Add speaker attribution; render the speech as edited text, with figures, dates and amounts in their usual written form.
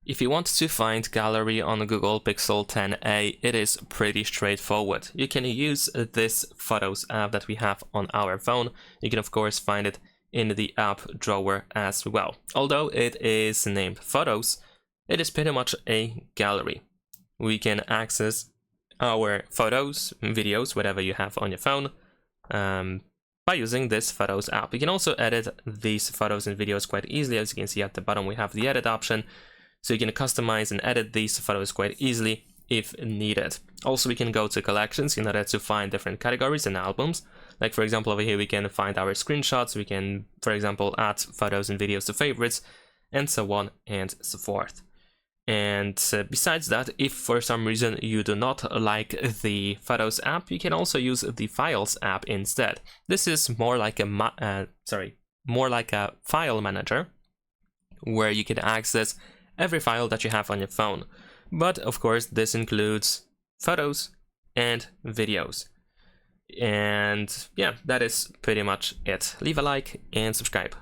Speaker 1: If you want to find gallery on Google Pixel 10a, it is pretty straightforward. You can use this Photos app that we have on our phone. You can of course find it in the app drawer as well. Although it is named Photos, it is pretty much a gallery. We can access our photos, videos, whatever you have on your phone, by using this Photos app. You can also edit these photos and videos quite easily. As you can see at the bottom, we have the edit option. So you can customize and edit these photos quite easily if needed. Also, we can go to collections in order to find different categories and albums. Like for example, over here, we can find our screenshots. We can, for example, add photos and videos to favorites, and so on and so forth. And besides that, if for some reason you do not like the Photos app, you can also use the Files app instead. This is more like a file manager, where you can access every file that you have on your phone. But of course, this includes photos and videos. And yeah, that is pretty much it. Leave a like and subscribe.